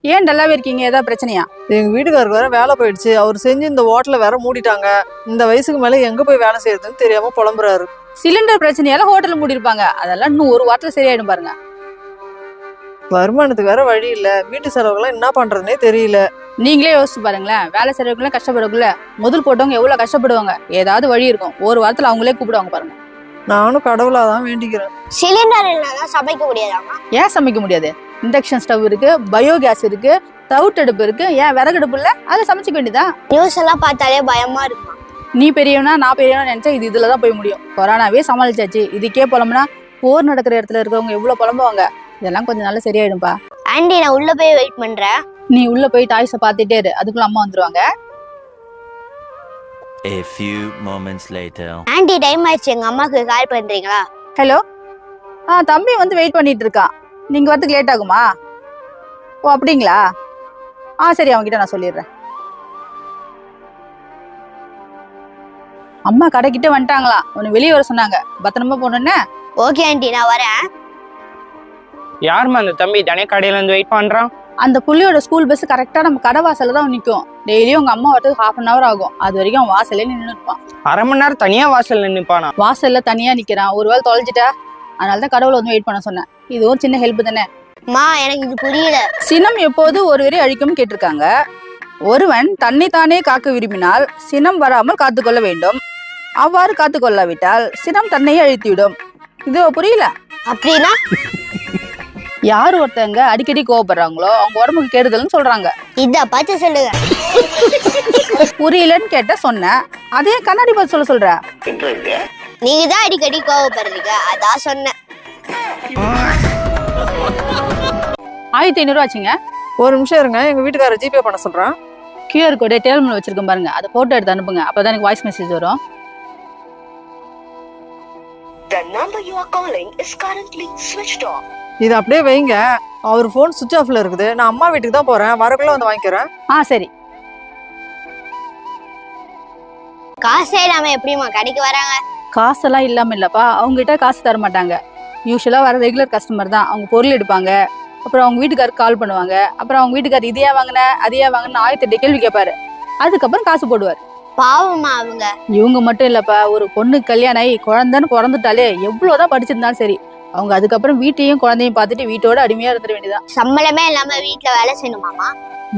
ஏன் டல்லாவே இருக்கீங்க? ஏதாவது பிரச்சனையா? எங்க வீட்டுக்காருக்கு வேற வேலை போயிடுச்சு. அவர் செஞ்சு இந்த ஹோட்டல வேற மூடிட்டாங்க. இந்த வயசுக்கு மேல எங்க போய் வேலை செய்யறதுன்னு தெரியாம புலம்புறாரு. சிலிண்டர் பிரச்சனையால ஹோட்டல் மூடி இருப்பாங்க. அதெல்லாம் இன்னும் ஒரு வாரத்துல சரியாயிடும் பாருங்க. வருமானத்துக்கு வேற வழி இல்ல. வீட்டு செலவுகள்லாம் என்ன பண்றதுன்னே தெரியல. நீங்களே யோசிச்சு பாருங்களேன். வேலை செய்யறவங்க கஷ்டப்படுறதுக்குள்ள முதல் போட்டவங்க எவ்வளவு கஷ்டப்படுவாங்க. ஏதாவது வழி இருக்கும். ஒரு வாரத்துல அவங்களே கூப்பிடுவாங்க பாருங்க. நானும் கடவுளாதான் வேண்டிக்கிறேன். சிலிண்டர் இல்லைன்னா சமைக்க முடியாதாமா? ஏன் சமைக்க முடியாது? இண்டக்ஷன் ஸ்டவ் இருக்கு, பயோகேஸ் இருக்கு, தவுட்டடுப்பு இருக்கு. ஏன் விறகடுப்பு இல்ல? அதை சமைச்சுக்க வேண்டியதா? நியூஸ் எல்லாம் பார்த்தாலே பயமா இருக்குமா? நீ பெரியவனா நான் பெரியவனா நினைச்சா இது இதுலதான் போய் முடியும். கொரோனாவே சமாளிச்சாச்சு. இதுக்கே புலம்புனா போர் நடக்கிற இடத்துல இருக்கிறவங்க எவ்வளவு புலம்புவாங்க. இதெல்லாம் கொஞ்சம் நாள் சரியாயிடும்பா. ஆண்டி, நான் உள்ள போய் வெயிட் பண்றேன். நீ உள்ள போய் டாய்ஸ பாத்துட்டே இரு. அதுக்குள்ள அம்மா வந்துருவாங்க. A few moments later. Aunty, time ஆயிடுச்சு. எங்க அம்மாக்கு கால் பண்றீங்களா? ஹலோ. தம்பி வந்து வெயிட் பண்ணிட்டு இருக்கான். நீங்க வரதுக்கு லேட் ஆகுமா? ஓ அப்படிங்களா? சரி, அவன்கிட்ட நான் சொல்லிடுறேன். அம்மா கடைக்கிட்ட வந்துட்டாங்களா? உன்னை வெளியே வர சொன்னாங்க. பத்திரமா போனேன்னு. ஓகே ஆண்டி, நான் வரேன். யாருமா அந்த தம்பி தானே கடையில இருந்து வெயிட் பண்றான்? அந்த புள்ளியோட ஸ்கூல் பஸ் கரெக்டா நம்ம கடை வாசல்ல தான் நிற்கும். டெய்லியும் உங்க அம்மா வரதுக்கு 1/2 hour ஆகும். அது வரைக்கும் அவன் வாசல்ல நின்று இருப்பான். அரை மணி நேரம் தனியா வாசல்ல நின்னுப்பானா? வாசல்ல தனியா நிக்கிறான். ஒருவேளை தொலைஞ்சிட்டா, அதனாலதான் கடவுளை வந்து வெயிட் பண்ண சொன்னேன். இது ஒரு சின்ன ஹெல்ப் தானே. மா, எனக்கு இது புரியல. சினம் எப்போது ஒருவரை அழிக்கும் கேட்டிருக்காங்க. ஒருவன் தன்னைத்தானே காக்க விரும்பினால் சினம் வராமல் காத்துக்கொள்ள வேண்டும். அவ்வாறு காத்துக்கொள்ளாவிட்டால் சினம் தன்னையே அழித்துவிடும். இது புரியல? அப்படின்னா யார் ஒருத்தங்க அடிக்கடி கோவப்படுறாங்களோ அவங்க உடம்புக்கு கெடுதல்னு சொல்றாங்க. இத பார்த்து சொல்லுங்க. புரியலன்னு கேட்ட சொன்னேன். அதே கண்ணாடி பார்த்து சொல்ற. நீங்க தான் அடிக்கடி கோவப்படுறீங்க, அதான் சொன்னேன். 1500 ஆச்சுங்க. ஒரு நிமிஷம் இருங்க, எங்க வீட்டுக்காரர் ஜிபே பண்ண சொல்றான். QR கோடு டேபிள்ல வச்சிருக்கேன் பாருங்க. அதை போட்டோ எடுத்து அனுப்புங்க. அப்பதான் எனக்கு வாய்ஸ் மெசேஜ் வரும். The number you are calling is currently switched off. இது அப்படியே வைங்க. அவர் போன் சுவிட்ச் ஆஃப்ல இருக்குது. நான் அம்மா வீட்டுக்கு தான் போறேன். வரக்குள்ள வந்து வாங்கிக்கிறேன். சரி. காசே இல்லாம எப்படிமா கடைக்கு வராங்க? காசெல்லாம் இல்லாம இல்லப்பா. அவங்க கிட்ட காசு தர மாட்டாங்க. யூஸ்வலா வர ரெகுலர் கஸ்டமர் தான். அவங்க பொருள் எடுப்பாங்க. அப்புறம் அவங்க வீட்டுக்காருக்கு கால் பண்ணுவாங்க. அப்புறம் அவங்க வீட்டுக்காரர் இதையா வாங்கின அதையா வாங்கின 1008 கேள்வி கேட்பாரு. அதுக்கப்புறம் காசு போடுவார். பாவமா அவங்க. இவங்க மட்டும் இல்லப்பா. ஒரு பொண்ணு கல்யாணம் ஆகி குழந்தைன்னு பிறந்துட்டாலே எவ்வளவுதான் படிச்சிருந்தாலும் சரி, அவங்க அதுக்கப்புறம் வீட்டையும் குழந்தையும் பார்த்துட்டு வீட்டோட அடிமையா இருந்துட வேண்டியதான். சம்பளமே இல்லாம வீட்டுல வேலை செய்யணுமாமா?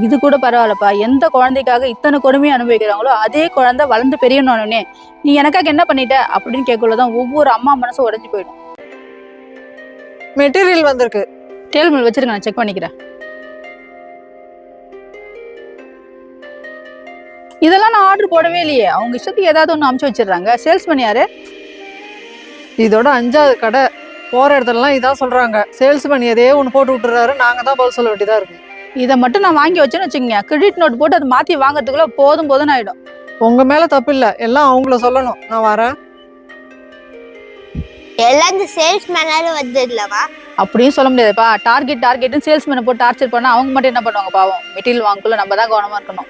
இது கூட பரவாயில்லப்பா. எந்த குழந்தைக்காக இத்தனை கொடுமையை அனுபவிக்கிறாங்களோ அதே குழந்தை வளர்ந்து பெரியனோடனே நீ எனக்காக என்ன பண்ணிட்ட அப்படின்னு கேட்கலதான் ஒவ்வொரு அம்மா மனசும் உடைஞ்சு போயிடும். மெட்டீரியல் வந்திருக்கு. டேபிள் வச்சிருக்க, நான் செக் பண்ணிக்கிறேன். இதெல்லாம் நான் ஆர்டர் போடவே இல்லையே. அவங்க இஷ்டத்துக்கு ஏதாவது ஒன்று அமுச்சு வச்சிடுறாங்க. சேல்ஸ்மேன் யாரு? இதோட 5வது கடை. போற இடத்துலலாம் இதான் சொல்றாங்க. சேல்ஸ்மேன் எதையே ஒன்று போட்டு விட்டுறாரு. நாங்க தான் பதில் சொல்ல வேண்டியதா இருக்கு. இதை மட்டும் நான் வாங்கி வச்சேன்னு வச்சுக்கோங்க, கிரெடிட் நோட் போட்டு அதை மாத்தி வாங்குறதுக்குள்ள போதும் ஆயிடும். உங்க மேல தப்பு இல்ல, எல்லாம் அவங்கள சொல்லணும். நான் வரேன். எல்லாம் இந்த சேல்ஸ்மேனால வந்து இல்லவா? அப்படின்னு சொல்ல முடியாதுப்பா. டார்கெட்னு சேல்ஸ்மேனை போட்டு டார்ச்சர் பண்ணா அவங்க மட்டும் என்ன பண்ணுவாங்க பாவம். மெட்டீரியல் வாங்கக்குள்ள நம்ம தான் கவனமா இருக்கணும்.